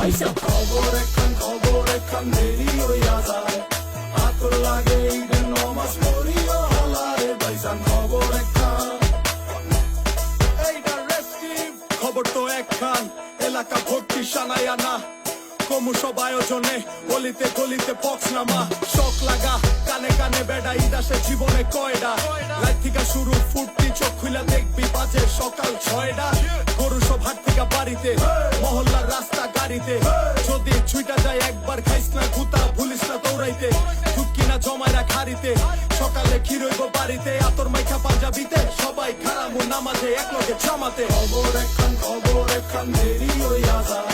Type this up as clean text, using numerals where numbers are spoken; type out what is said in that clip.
খবর একখান দেরি হইয়া যায় আতর লাগে ঈদের নমাজ পড়িও হালারে ভাইজান খবর একখান এইটা রেস্টিভ খবর তো একখান এলাকা ভর্তি সানায়া না কমু সব আয়োজনে গলিতে গলিতে বক্স নামা শখ লাগা কানে কানে বেড়া ঈদ আসে জীবনে কয়ডা রাত থেকে শুরু ফুর্তি চোখ খুলে দেখবি বাজে সকাল 6টা গরু সব হাট থেকে বাড়িতে মহল্লার রাস্তা গাড়িতে যদি ছুইটা যায় একবার খাইস না গুতা ভুলিস না দৌড়াইতে ঢুকি না জমায় রাখ হারিতে সকালে কি রইব বাড়িতে আতর মাইখা পাঞ্জাবিতে সবাই খারামু নামাজে এক লগে জামাতে খবর একখান দেরি হইয়া যায়